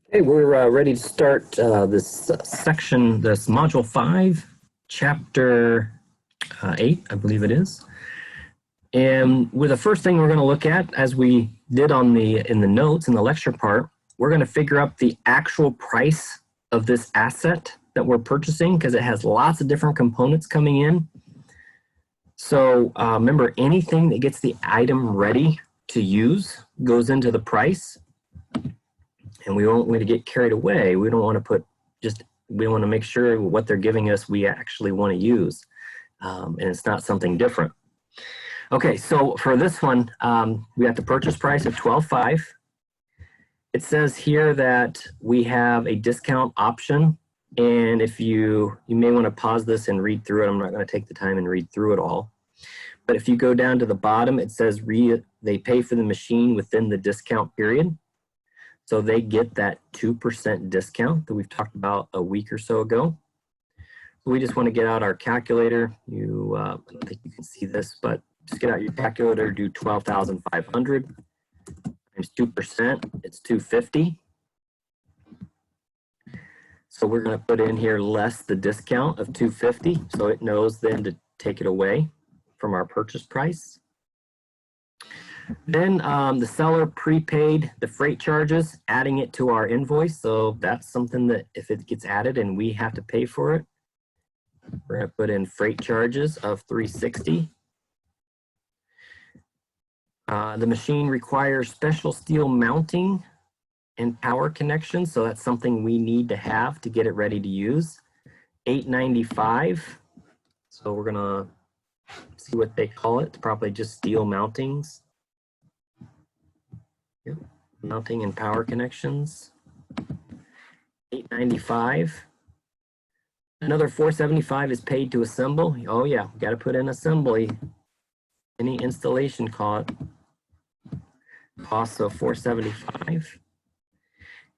Okay, we're ready to start this section, this module 5, chapter 8, I believe it is. And with the first thing we're going to look at, as we did in the notes in the lecture part, we're going to figure out the actual price of this asset that we're purchasing because it has lots of different components coming in. So remember, anything that gets the item ready to use goes into the price. And we don't want to get carried away. We don't want to we want to make sure what they're giving us we actually want to use. And it's not something different. Okay, so for this one, we have the purchase price of $12,500. It says here that we have a discount option. And if you may want to pause this and read through it. I'm not going to take the time and read through it all. But if you go down to the bottom, it says they pay for the machine within the discount period. So they get that 2% discount that we've talked about a week or so ago. So we just want to get out our calculator. I don't think you can see this, but just get out your calculator, do 12,500 times 2%, it's 250. So we're going to put in here less the discount of 250, so it knows then to take it away from our purchase price. Then the seller prepaid the freight charges, adding it to our invoice. So that's something that if it gets added and we have to pay for it, we're going to put in freight charges of $360. The machine requires special steel mounting and power connections. So that's something we need to have to get it ready to use. $895. So we're going to see what they call it. Probably just steel mountings. Yep. Mounting and power connections. $895. Another $475 is paid to assemble. Oh yeah, got to put in assembly. Any installation cost of $475.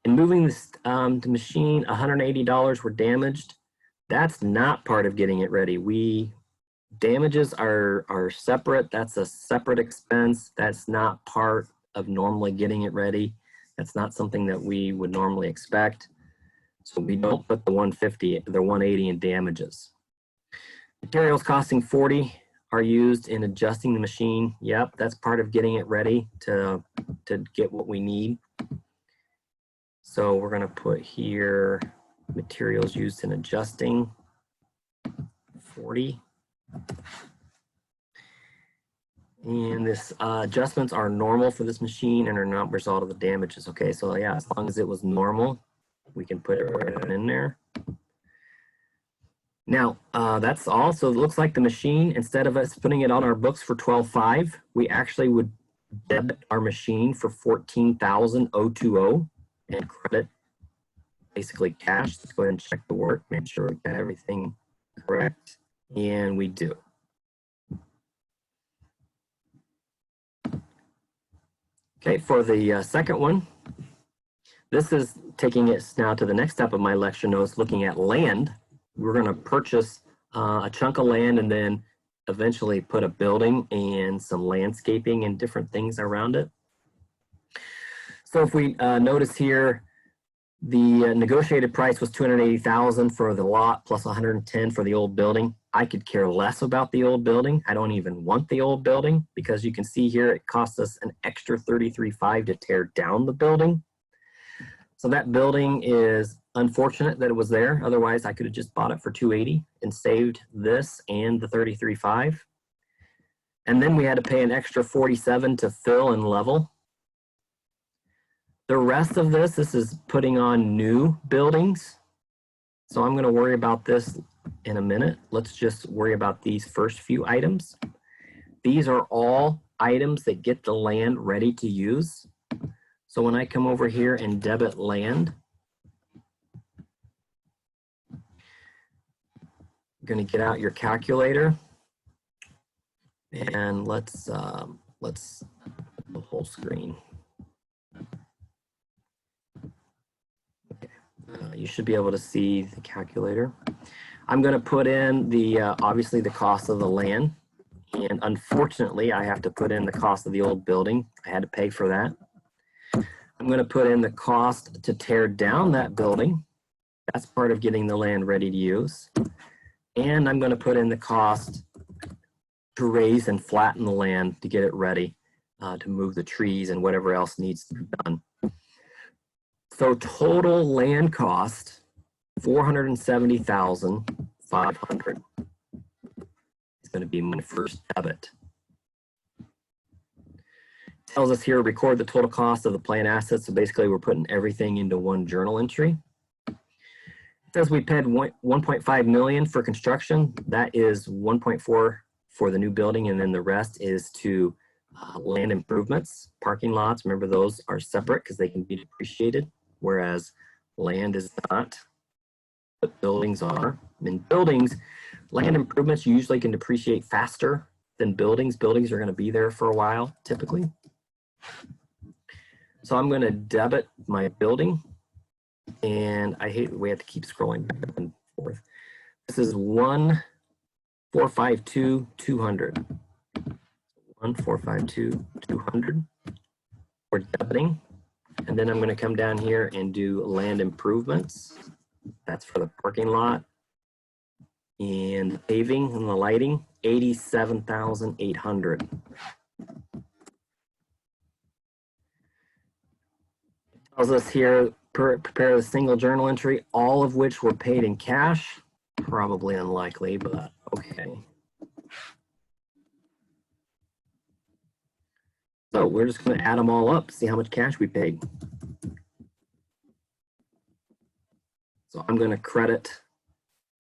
And moving this the machine, $180 were damaged. That's not part of getting it ready. Damages are separate. That's a separate expense. That's not part of normally getting it ready. That's not something that we would normally expect. So we don't put the 150, the 180 in damages. Materials costing $40 are used in adjusting the machine. Yep, that's part of getting it ready to get what we need. So we're going to put here materials used in adjusting, 40. And this adjustments are normal for this machine and are not a result of the damages. Okay, so yeah, as long as it was normal, we can put it right in there. Now, that's all. So it looks like the machine, instead of us putting it on our books for $12,500, we actually would debit our machine for $14,020 and credit basically cash. Let's go ahead and check the work, make sure we got everything correct. And we do. Okay, for the second one, this is taking it now to the next step of my lecture notes, looking at land. We're going to purchase a chunk of land and then eventually put a building and some landscaping and different things around it. So if we notice here, the negotiated price was $280,000 for the lot plus $110,000 for the old building. I could care less about the old building. I don't even want the old building because you can see here it costs us an extra $33,500 to tear down the building. So that building is unfortunate that it was there. Otherwise, I could have just bought it for $280,000 and saved this and the $33,500. And then we had to pay an extra $47,000 to fill and level. The rest of this is putting on new buildings. So I'm going to worry about this in a minute. Let's just worry about these first few items. These are all items that get the land ready to use. So when I come over here and debit land, you're going to get out your calculator and let's the whole screen. You should be able to see the calculator. I'm going to put in the obviously the cost of the land, and unfortunately I have to put in the cost of the old building. I had to pay for that. I'm going to put in the cost to tear down that building. That's part of getting the land ready to use. And I'm going to put in the cost to raise and flatten the land to get it ready to move the trees and whatever else needs to be done. So total land cost, $470,500 is going to be my first debit. Tells us here, record the total cost of the plant assets. So basically we're putting everything into one journal entry. It says we paid $1.5 million for construction. That is 1.4 for the new building, and then the rest is to land improvements, parking lots. Remember, those are separate because they can be depreciated, whereas land is not, but buildings are. In buildings, land improvements usually can depreciate faster than buildings. Buildings are going to be there for a while, typically. So I'm going to debit my building, and I hate we have to keep scrolling back and forth. This is 1,452,200. 1,452,200 for debiting, and then I'm going to come down here and do land improvements. That's for the parking lot and the paving and the lighting. 87,800. Tells us here, prepare a single journal entry, all of which were paid in cash. Probably unlikely, but okay. So we're just going to add them all up, see how much cash we paid. So I'm going to credit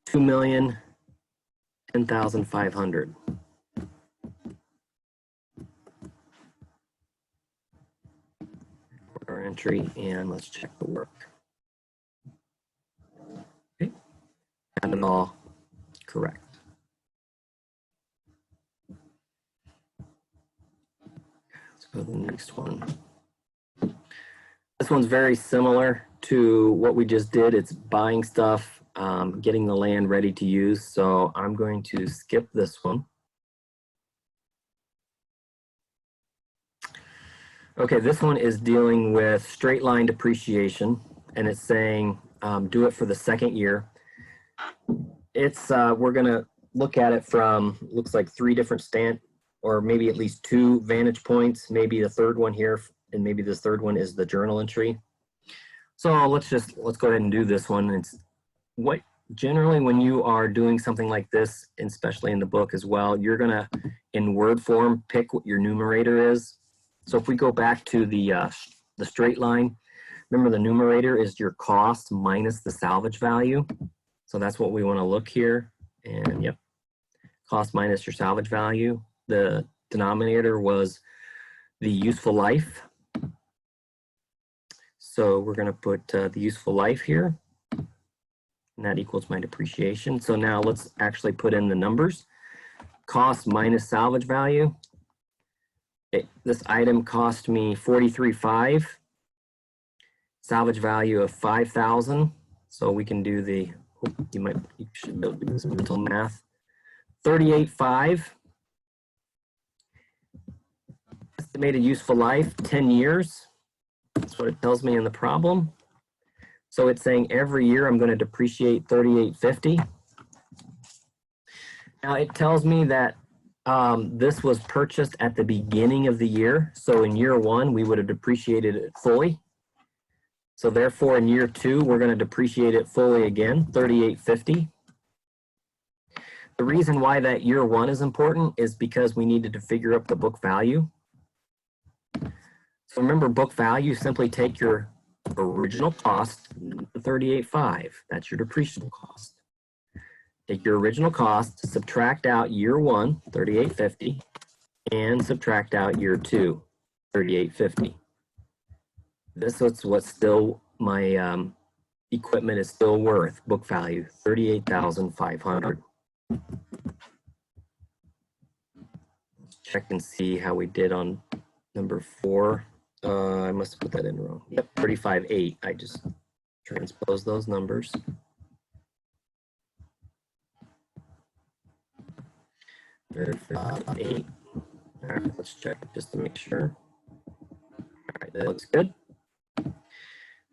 $2,010,500. Our entry, and let's check the work. Okay, got it all correct. Let's go to the next one. This one's very similar to what we just did. It's buying stuff, getting the land ready to use. So I'm going to skip this one. Okay, this one is dealing with straight line depreciation, and it's saying do it for the second year. It's we're going to look at it from, looks like 3 different or maybe at least 2 vantage points, maybe the third one here, and maybe this third one is the journal entry. So let's go ahead and do this one. It's what generally when you are doing something like this, especially in the book as well, you're going to, in word form, pick what your numerator is. So if we go back to the straight line, remember the numerator is your cost minus the salvage value. So that's what we want to look here. And yep, cost minus your salvage value. The denominator was the useful life. So we're going to put the useful life here. And that equals my depreciation. So now let's actually put in the numbers. Cost minus salvage value. This item cost me $43,500. Salvage value of $5,000. So we can do the, you should be able to do this mental math. $38,500. Estimated useful life, 10 years. That's what it tells me in the problem. So it's saying every year I'm going to depreciate $38,500. Now it tells me that this was purchased at the beginning of the year. So in year 1, we would have depreciated it fully. So therefore in year 2, we're going to depreciate it fully again, $38,500. The reason why that year 1 is important is because we needed to figure up the book value. So remember, book value, simply take your original cost, $38,500. That's your depreciable cost. Take your original cost, subtract out year 1, $38,500, and subtract out year 2, $38,500. This is what's still my equipment is still worth, book value, $38,500. Check and see how we did on number 4. I must have put that in wrong. Yep, 35,800. I just transposed those numbers. 35,800. All right, let's check just to make sure. All right, that looks good.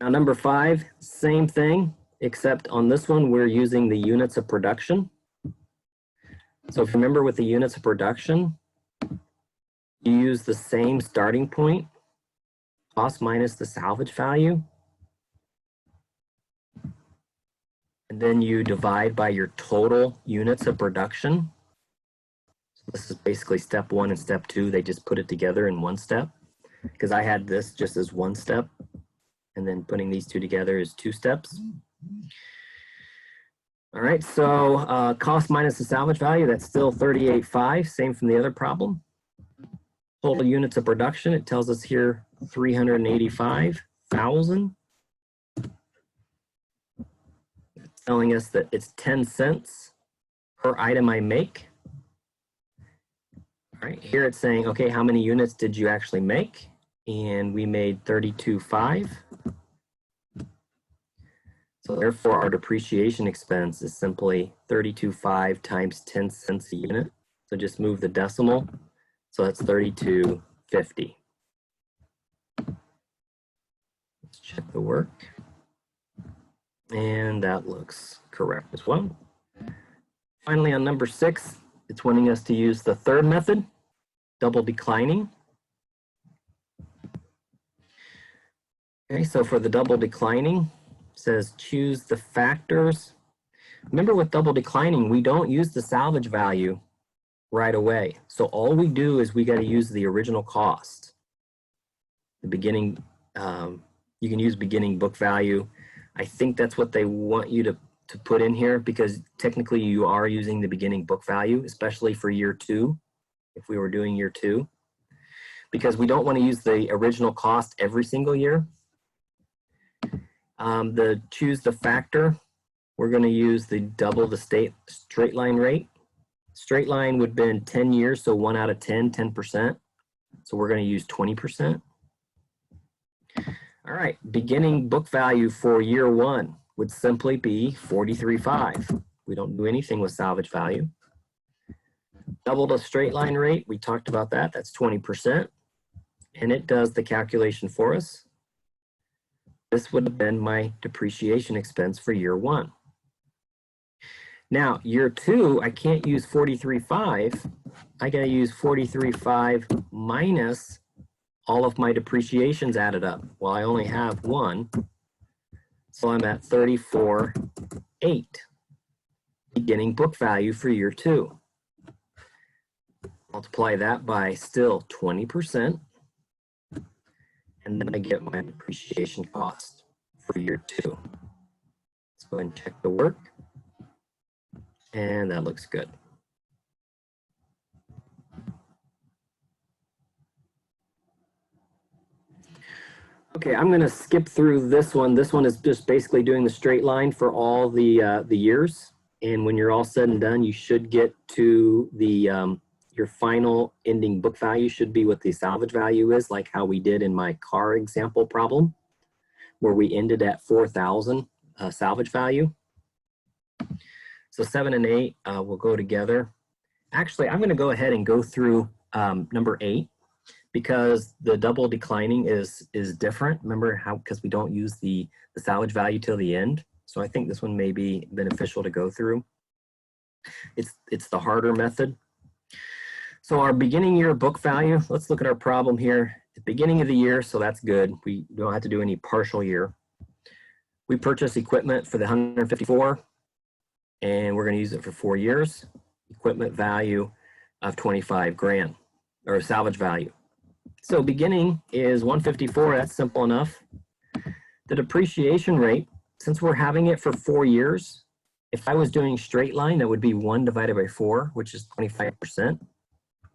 Now, number 5, same thing, except on this one, we're using the units of production. So if you remember with the units of production, you use the same starting point, cost minus the salvage value. And then you divide by your total units of production. So this is basically step 1 and step 2. They just put it together in one step, because I had this just as one step, and then putting these two together is 2 steps. All right, so cost minus the salvage value, that's still 38.5, same from the other problem. Total units of production, it tells us here 385,000. It's telling us that it's 10 cents per item I make. All right, here it's saying, okay, how many units did you actually make? And we made 32.5. So therefore, our depreciation expense is simply 32.5 times 10 cents a unit. So just move the decimal. So that's 32.50. Let's check the work. And that looks correct as well. Finally, on number 6, it's wanting us to use the third method, double declining. Okay, so for the double declining, it says choose the factors. Remember with double declining, we don't use the salvage value right away. So all we do is we got to use the original cost. The beginning, you can use beginning book value. I think that's what they want you to put in here, because technically you are using the beginning book value, especially for year 2, if we were doing year 2, because we don't want to use the original cost every single year. The choose the factor, we're going to use the double the straight line rate. Straight line would have been 10 years, so 1 out of 10, 10%. So we're going to use 20%. All right, beginning book value for year 1 would simply be 43.5. We don't do anything with salvage value. Double the straight line rate, we talked about that, that's 20. And it does the calculation for us. This would have been my depreciation expense for year 1. Now, year 2, I can't use 43.5. I got to use 43.5 minus all of my depreciations added up. Well, I only have 1, so I'm at 34.8, beginning book value for year 2. Multiply that by still 20, and then I get my depreciation cost for year 2. Let's go ahead and check the work. And that looks good. Okay, I'm going to skip through this one. This one is just basically doing the straight line for all the years. And when you're all said and done, you should get to the your final ending book value should be what the salvage value is, like how we did in my car example problem, where we ended at 4,000 salvage value. So 7 and 8 will go together. Actually, I'm going to go ahead and go through number 8, because the double declining is different. Remember how, because we don't use the salvage value till the end. So I think this one may be beneficial to go through. It's the harder method. So our beginning year book value, let's look at our problem here. At the beginning of the year, so that's good. We don't have to do any partial year. We purchase equipment for the 154, and we're going to use it for 4 years. Equipment value of 25 grand, or salvage value. So beginning is 154, that's simple enough. The depreciation rate, since we're having it for 4 years, if I was doing straight line, that would be 1 divided by 4, which is 25%.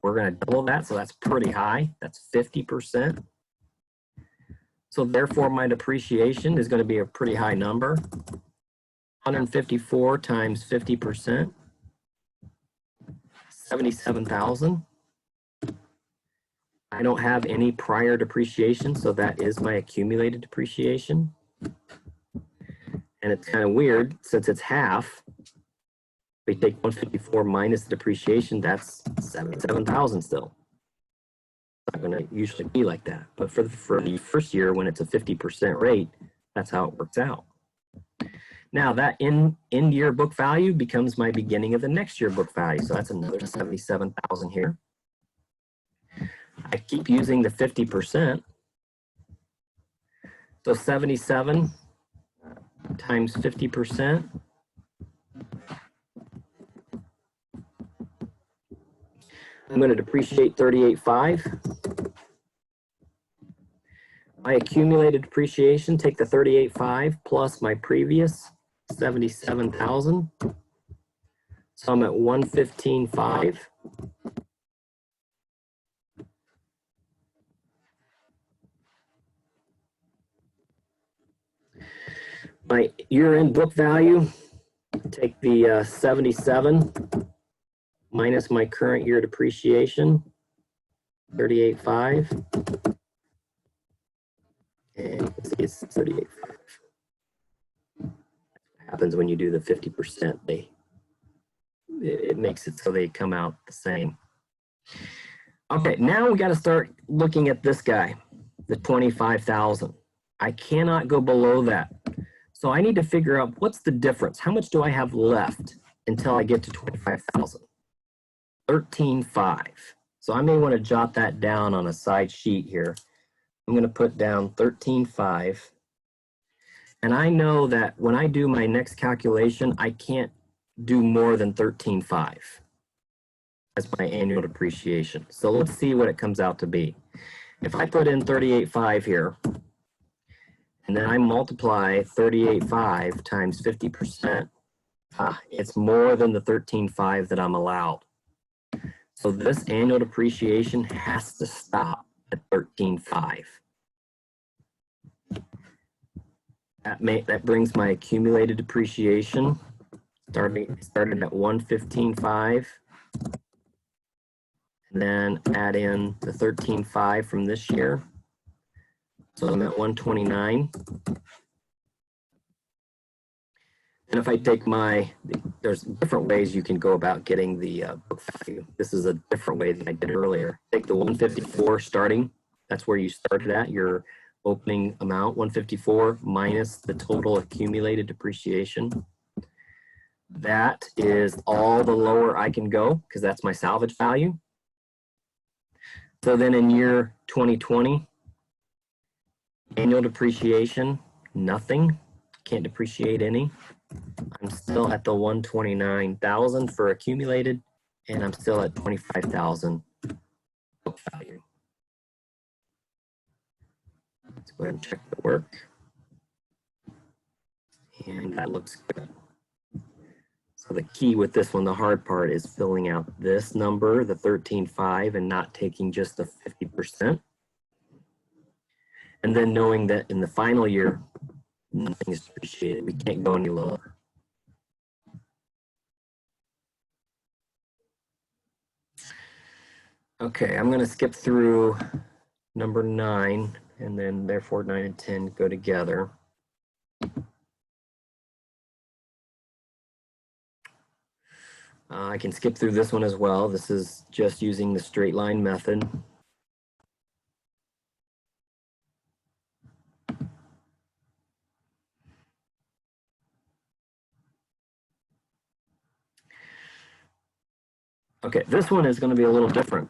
We're going to double that, so that's pretty high. That's 50%. So therefore, my depreciation is going to be a pretty high number. 154 times 50%, 77,000. I don't have any prior depreciation, so that is my accumulated depreciation. And it's kind of weird, since it's half, we take 154 minus the depreciation, that's 77,000 still. It's not going to usually be like that. But for the first year, when it's a 50% rate, That's how it works out. Now that end year book value becomes my beginning of the next year book value. So that's another 77,000 here. I keep using the 50%. So 77 times 50%. I'm going to depreciate 38.5. My accumulated depreciation, take the 38.5 plus my previous 77,000. So I'm at 115.5. My year-end book value, take the 77 minus my current year depreciation, 38.5. And it's 38.5. What happens when you do the 50%? It makes it so they come out the same. Okay, now we got to start looking at this guy, the 25,000. I cannot go below that. So I need to figure out what's the difference. How much do I have left until I get to 25,000? 13.5. So I may want to jot that down on a side sheet here. I'm going to put down 13.5. And I know that when I do my next calculation, I can't do more than 13.5 as my annual depreciation. So let's see what it comes out to be. If I put in 38.5 here, and then I multiply 38.5 times 50%, it's more than the 13.5 that I'm allowed. So this annual depreciation has to stop at 13.5. That brings my accumulated depreciation starting at 115.5, and then add in the 13.5 from this year. So I'm at 129. And if I take there's different ways you can go about getting the book value. This is a different way than I did earlier. Take the 154 starting. That's where you started at, your opening amount, 154 minus the total accumulated depreciation. That is all the lower I can go because that's my salvage value. So then in year 2020, annual depreciation, nothing, can't depreciate any. I'm still at the 129,000 for accumulated, and I'm still at 25,000 book value. Let's go ahead and check the work. And that looks good. So the key with this one, the hard part, is filling out this number, the 13.5, and not taking just the 50%. And then knowing that in the final year, nothing is depreciated. We can't go any lower. Okay, I'm going to skip through number 9, and then therefore 9 and 10 go together. I can skip through this one as well. This is just using the straight line method. Okay, this one is going to be a little different.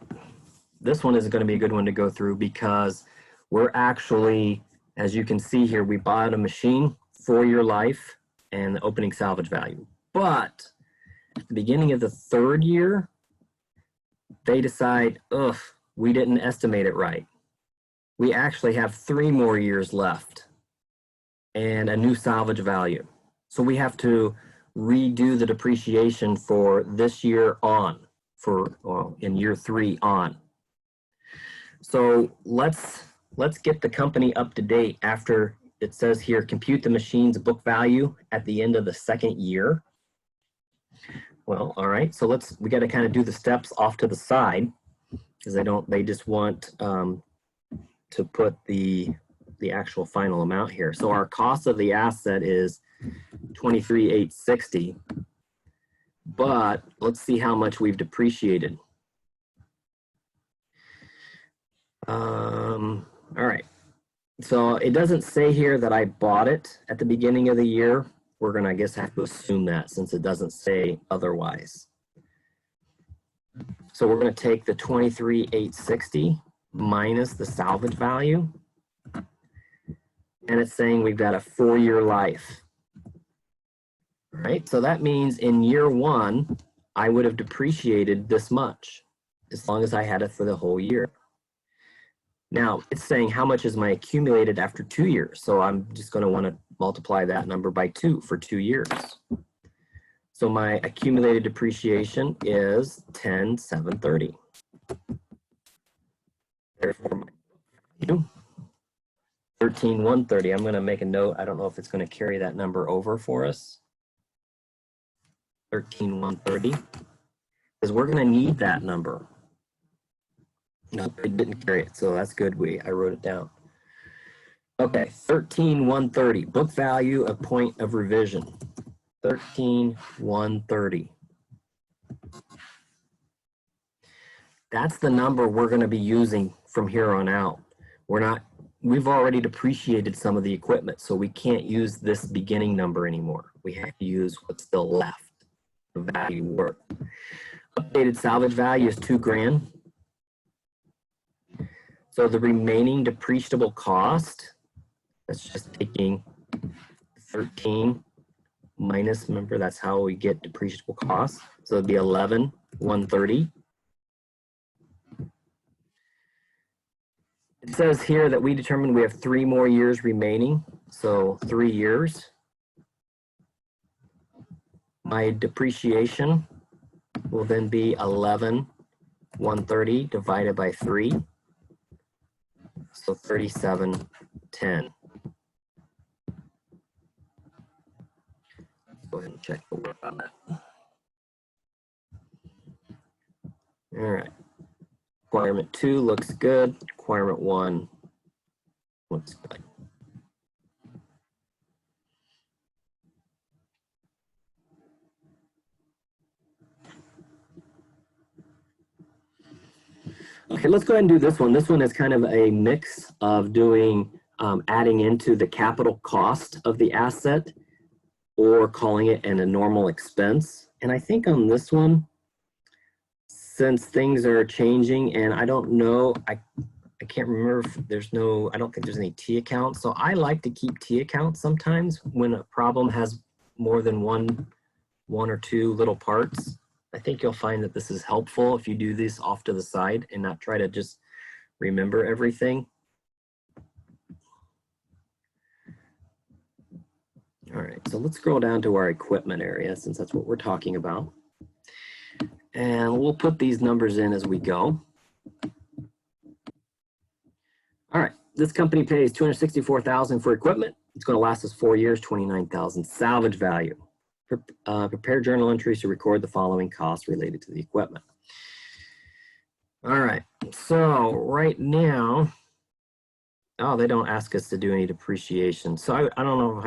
This one is going to be a good one to go through because we're actually, as you can see here, we bought a machine, 4-year life, and the opening salvage value. But at the beginning of the 3rd year, they decide, ugh, we didn't estimate it right. We actually have 3 more years left and a new salvage value. So we have to redo the depreciation for this year on, in year 3 on. So let's get the company up to date after it says here, compute the machine's book value at the end of the 2nd year. Well, all right, so we got to kind of do the steps off to the side because they just want to put the actual final amount here. So our cost of the asset is $23,860, but let's see how much we've depreciated. All right, So it doesn't say here that I bought it at the beginning of the year. We're gonna, I guess, have to assume that since it doesn't say otherwise. So we're gonna take the 23,860 minus the salvage value. And it's saying we've got a 4-year life. Right? So that means in year 1, I would have depreciated this much as long as I had it for the whole year. Now, it's saying how much is my accumulated after 2 years. So I'm just going to want to multiply that number by 2 for 2 years. So my accumulated depreciation is 10,730. Therefore, my value, 13,130. I'm going to make a note. I don't know if it's going to carry that number over for us. 13,130. Because we're going to need that number. Nope, it didn't carry it, so that's good. I wrote it down. Okay, 13,130. Book value, a point of revision. 13,130. That's the number we're going to be using from here on out. We've already depreciated some of the equipment, so we can't use this beginning number anymore. We have to use what's still left, the value worth. Updated salvage value is $2,000. So the remaining depreciable cost, that's just taking 13 minus, remember that's how we get depreciable costs. So it'd be 11,130. It says here that we determined we have 3 more years remaining. So 3 years. My depreciation will then be 11,130 divided by 3. So 3710. Go ahead and check the work on that. All right. Requirement 2 looks good. Requirement 1 looks good. Okay, let's go ahead and do this one. This one is kind of a mix of doing adding into the capital cost of the asset or calling it a normal expense. And I think on this one, since things are changing and I don't know, I can't remember if I don't think there's any T accounts. So I like to keep T accounts sometimes when a problem has more than one or two little parts. I think you'll find that this is helpful if you do this off to the side and not try to just remember everything. All right, so let's scroll down to our equipment area since that's what we're talking about. And we'll put these numbers in as we go. All right, this company pays $264,000 for equipment. It's going to last us 4 years, $29,000. Salvage value. Prepare journal entries to record the following costs related to the equipment. All right, so right now, oh, they don't ask us to do any depreciation. So I don't know if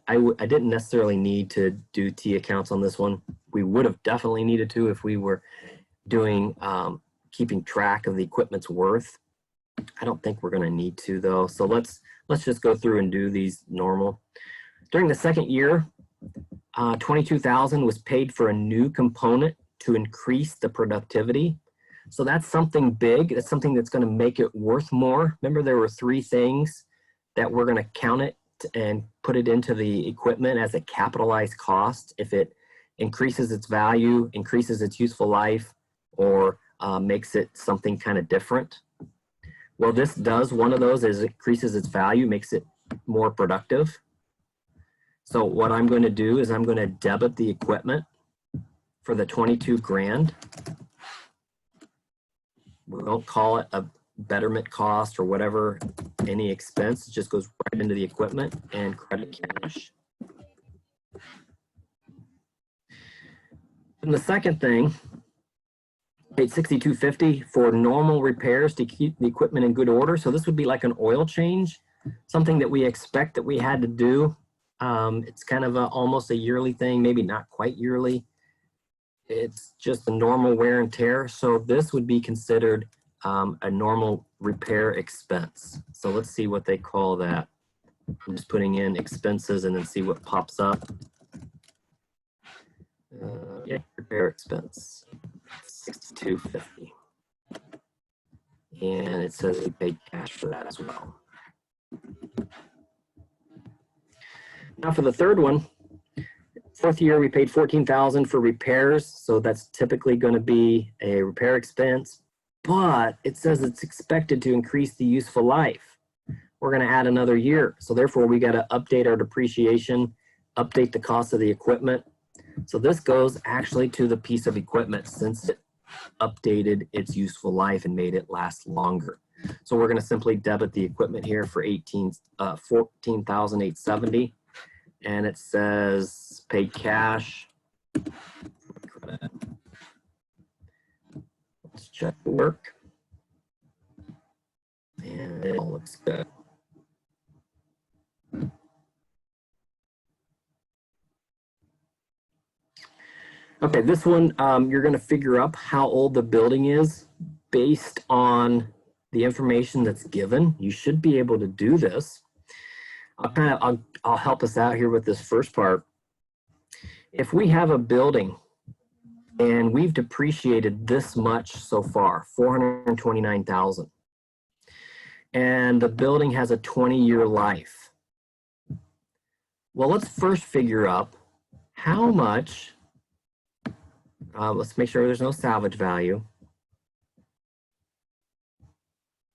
I didn't necessarily need to do T accounts on this one. We would have definitely needed to if we were doing, keeping track of the equipment's worth. I don't think we're gonna need to though. So let's just go through and do these normal. During the second year, $22,000 was paid for a new component to increase the productivity. So that's something big. That's something that's going to make it worth more. Remember, there were 3 things that we're going to count it and put it into the equipment as a capitalized cost if it increases its value, increases its useful life, or makes it something kind of different. Well, this does one of those is it increases its value, makes it more productive. So what I'm going to do is I'm going to debit the equipment for the $22,000. We don't call it a betterment cost or whatever, any expense. It just goes right into the equipment and credit cash. And the second thing, paid $62.50 for normal repairs to keep the equipment in good order. So this would be like an oil change, something that we expect that we had to do. It's kind of almost a yearly thing, maybe not quite yearly. It's just a normal wear and tear. So this would be considered a normal repair expense. So let's see what they call that. I'm just putting in expenses and then see what pops up. Yeah, repair expense, $62.50. And it says we paid cash for that as well. Now for the third one, fourth year we paid $14,000 for repairs, so that's typically going to be a repair expense, but it says it's expected to increase the useful life. We're going to add another year, so therefore we got to update our depreciation, update the cost of the equipment. So this goes actually to the piece of equipment since it updated its useful life and made it last longer. So we're going to simply debit the equipment here for $14,870. And it says paid cash. Let's check the work. And it all looks good. Okay, this one, you're going to figure up how old the building is based on the information that's given. You should be able to do this. I'll help us out here with this first part. If we have a building and we've depreciated this much so far, $429,000, and the building has a 20-year life. Well, let's first figure out how much. Let's make sure there's no salvage value.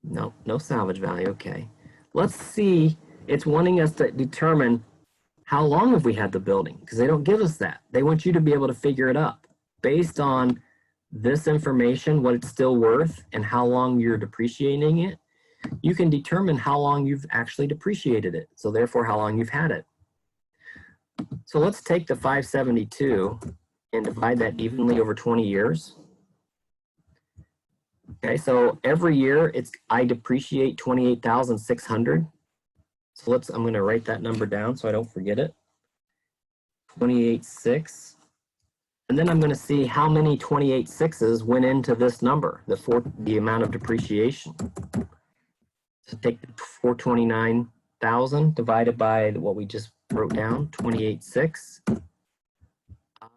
No, no salvage value. Okay. Let's see. It's wanting us to determine how long have we had the building, because they don't give us that. They want you to be able to figure it up based on this information, what it's still worth, and how long you're depreciating it. You can determine how long you've actually depreciated it. So therefore, how long you've had it. So let's take the 572 and divide that evenly over 20 years. Okay, so every year I depreciate 28,600. So I'm going to write that number down so I don't forget it. 28.6. And then I'm going to see how many 28.6s went into this number, the amount of depreciation. So take the 429,000 divided by what we just wrote down, 28.6.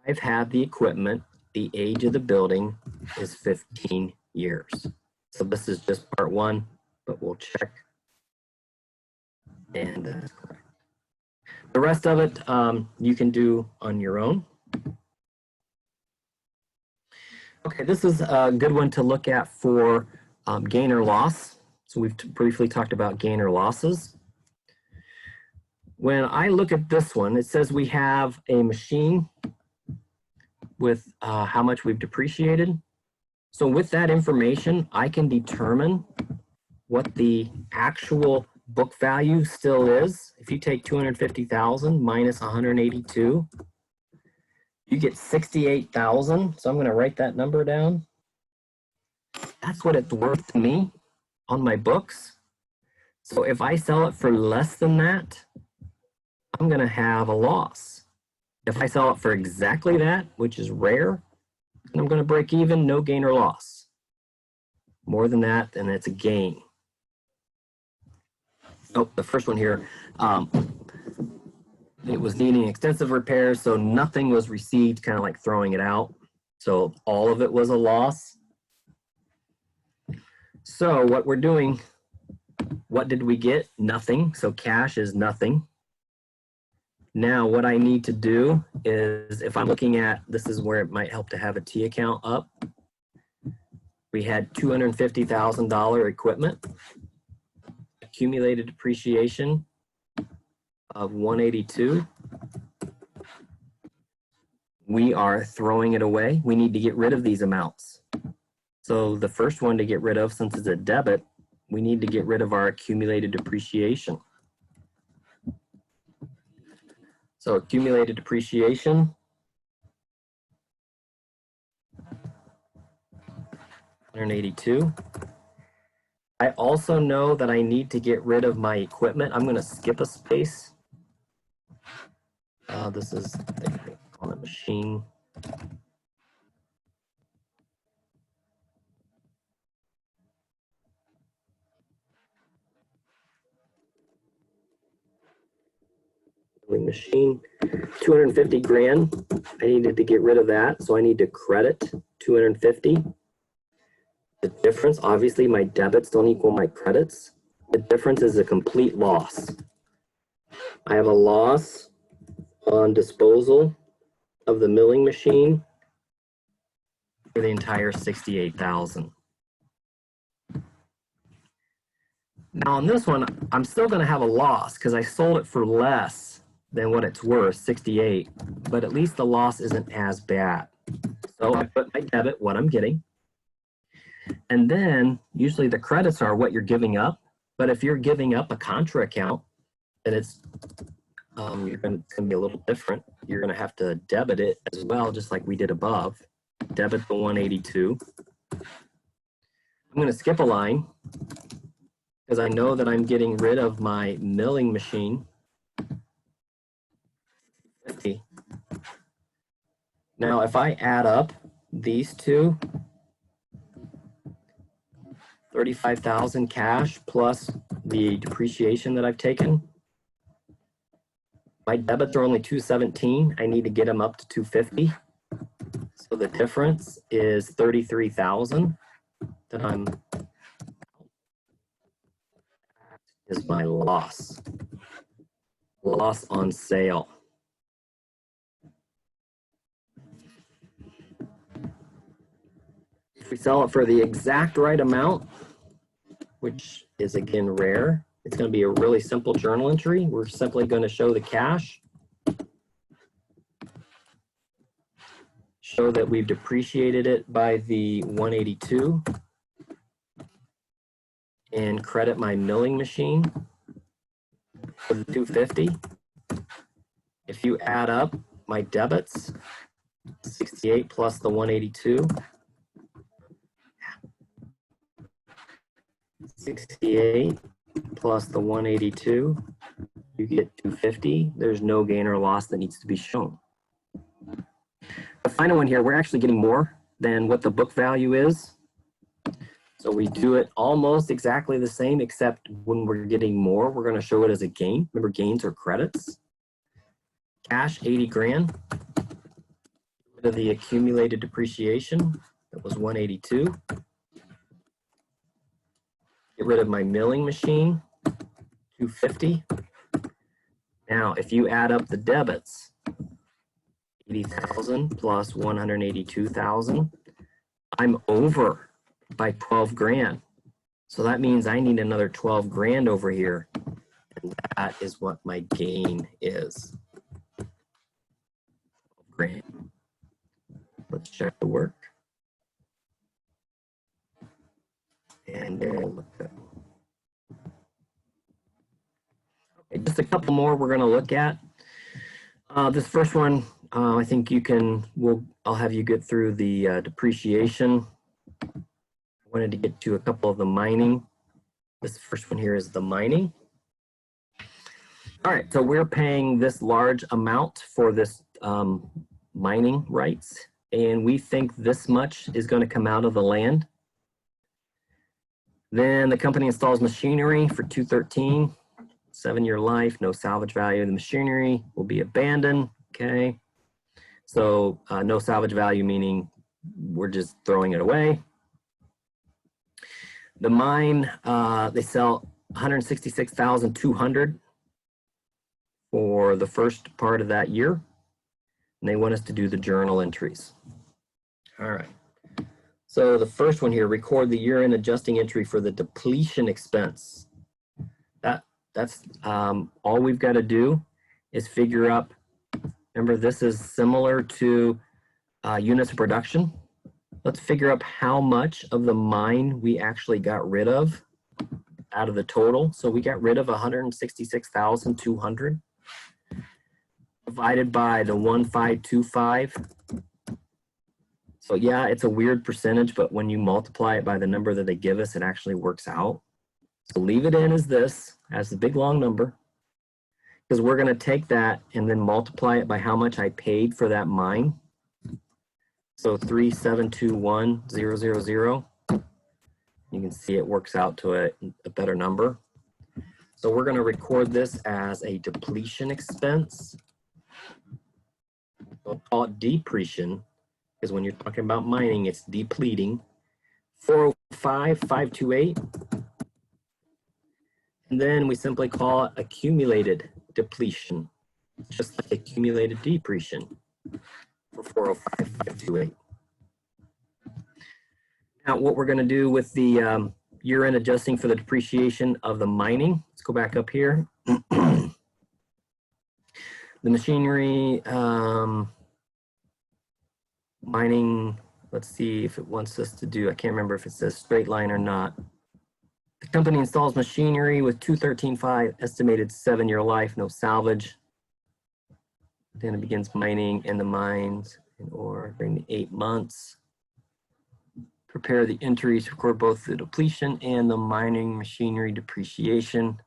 I've had the equipment, the age of the building is 15 years. So this is just part one, but we'll check. And that's correct. The rest of it you can do on your own. Okay, this is a good one to look at for gain or loss. So we've briefly talked about gain or losses. When I look at this one, it says we have a machine with how much we've depreciated. So with that information, I can determine what the actual book value still is. If you take 250,000 minus 182, you get 68,000. So I'm going to write that number down. That's what it's worth to me on my books. So if I sell it for less than that, I'm going to have a loss. If I sell it for exactly that, which is rare, I'm going to break even, no gain or loss. More than that, then it's a gain. Oh, the first one here, it was needing extensive repairs, so nothing was received, kind of like throwing it out. So all of it was a loss. So what we're doing, what did we get? Nothing. So cash is nothing. Now what I need to do is, if I'm looking at, this is where it might help to have a T account up. We had $250,000 equipment, accumulated depreciation of 182. We are throwing it away. We need to get rid of these amounts. So the first one to get rid of, since it's a debit, we need to get rid of our accumulated depreciation. So accumulated depreciation, 182. I also know that I need to get rid of my equipment. I'm going to skip a space. This is, they call it machine. milling machine. 250 grand, I needed to get rid of that, so I need to credit 250. The difference, obviously my debits don't equal my credits. The difference is a complete loss. I have a loss on disposal of the milling machine for the entire 68,000. Now on this one, I'm still going to have a loss because I sold it for less than what it's worth, 68, but at least the loss isn't as bad. So I put my debit, what I'm getting, and then usually the credits are what you're giving up. But if you're giving up a contra account, then it's going to be a little different. You're going to have to debit it as well, just like we did above. Debit the 182. I'm going to skip a line because I know that I'm getting rid of my milling machine. 50. Now, if I add up these two, 35,000 cash plus the depreciation that I've taken, my debits are only 217. I need to get them up to 250. So the difference is 33,000 that I'm is my loss. Loss on sale. If we sell it for the exact right amount, which is again rare, it's going to be a really simple journal entry. We're simply going to show the cash, show that we've depreciated it by the 182, and credit my milling machine for the 250. If you add up my debits, 68 plus the 182, 68 plus the 182, you get 250. There's no gain or loss that needs to be shown. The final one here, we're actually getting more than what the book value is. So we do it almost exactly the same, except when we're getting more, we're going to show it as a gain. Remember, gains are credits. Cash, 80 grand. Rid of the accumulated depreciation, that was 182. Get rid of my milling machine, 250. Now, if you add up the debits, 80,000 plus 182,000, I'm over by 12 grand. So that means I need another 12 grand over here. And that is what my gain is. 12 grand. Let's check the work. And look at okay, just a couple more we're going to look at. This first one, I think you can, I'll have you get through the depreciation. I wanted to get to a couple of the mining. This first one here is the mining. All right, so we're paying this large amount for this mining rights, and we think this much is going to come out of the land. Then the company installs machinery for 213, 7-year life, no salvage value. The machinery will be abandoned, okay? So no salvage value, meaning we're just throwing it away. The mine, they sell 166,200 for the first part of that year. And they want us to do the journal entries. All right. So the first one here, record the year-end adjusting entry for the depletion expense. That's all we've got to do is figure up, remember this is similar to units of production. Let's figure up how much of the mine we actually got rid of out of the total. So we got rid of 166,200 divided by the 1525. So yeah, it's a weird percentage, but when you multiply it by the number that they give us, it actually works out. So leave it in as this, as the big long number, because we're going to take that and then multiply it by how much I paid for that mine. So 3721000. You can see it works out to a better number. So we're going to record this as a depletion expense. We'll call it depreciation, because when you're talking about mining, it's depleting. 405,528. And then we simply call it accumulated depletion, just like accumulated depreciation for 405,528. Now, what we're going to do with the year-end adjusting for the depreciation of the mining, let's go back up here. The machinery, mining, let's see if it wants us to do, I can't remember if it says straight line or not. The company installs machinery with 213.5 estimated 7-year life, no salvage. Then it begins mining in the mines in ore during the 8 months. Prepare the entries, record both the depletion and the mining machinery depreciation.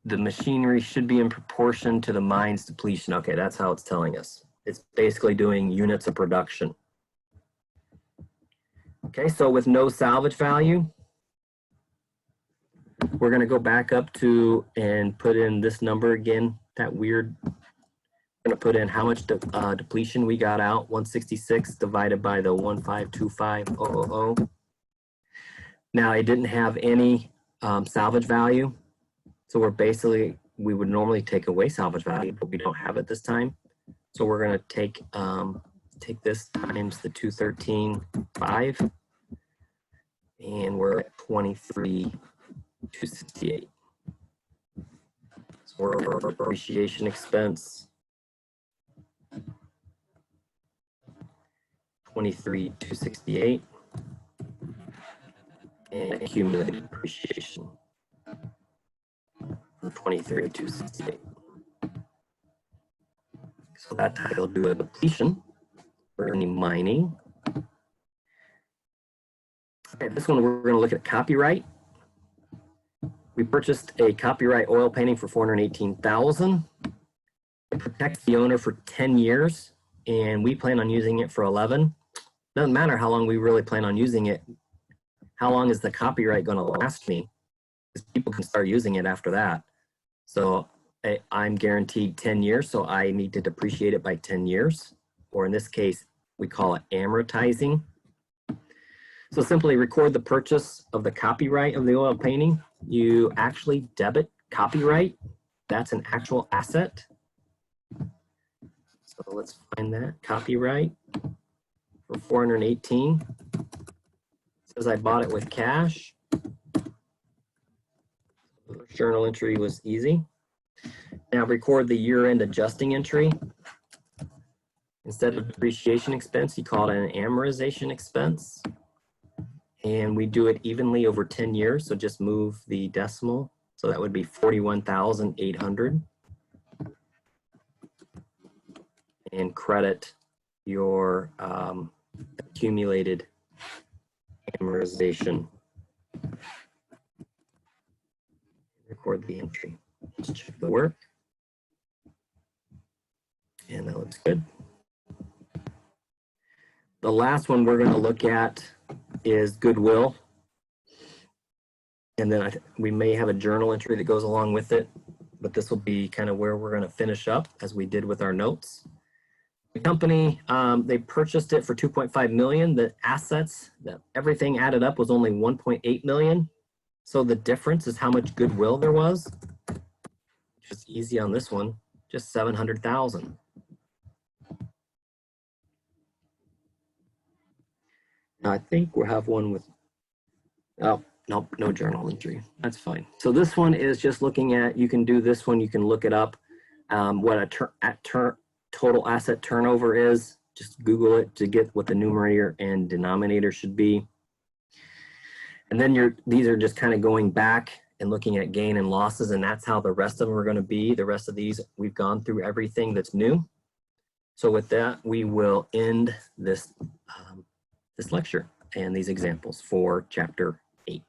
The machinery should be in proportion to the mine's depletion. Okay, that's how it's telling us. It's basically doing units of production. Okay, so with no salvage value, we're going to go back up to and put in this number again, that weird. Going to put in how much depletion we got out, 166 divided by the 1525000. Now, it didn't have any salvage value. So we're basically, we would normally take away salvage value, but we don't have it this time. So we're going to take this times the 213.5, and we're at 23,268. So our depreciation expense, 23,268, and accumulated depreciation for 23,268. So that will do a depletion for any mining. Okay, this one we're going to look at copyright. We purchased a copyright oil painting for $418,000. It protects the owner for 10 years, and we plan on using it for 11. Doesn't matter how long we really plan on using it. How long is the copyright going to last me? Because people can start using it after that. So I'm guaranteed 10 years, so I need to depreciate it by 10 years. Or in this case, we call it amortizing. So simply record the purchase of the copyright of the oil painting. You actually debit copyright. That's an actual asset. So let's find that copyright for 418. It says I bought it with cash. The journal entry was easy. Now record the year-end adjusting entry. Instead of depreciation expense, you call it an amortization expense. And we do it evenly over 10 years, so just move the decimal. So that would be 41,800. And credit your accumulated amortization. Record the entry. Let's check the work. And that looks good. The last one we're going to look at is Goodwill. And then we may have a journal entry that goes along with it, but this will be kind of where we're going to finish up as we did with our notes. The company, they purchased it for $2.5 million. The assets, everything added up was only $1.8 million. So the difference is how much goodwill there was. Just easy on this one, just 700,000. Now I think we'll have one with, oh, nope, no journal entry. That's fine. So this one is just looking at, you can do this one, you can look it up, what a total asset turnover is. Just Google it to get what the numerator and denominator should be. And then these are just kind of going back and looking at gain and losses, and that's how the rest of them are going to be. The rest of these, we've gone through everything that's new. So with that, we will end this, this lecture and these examples for chapter 8.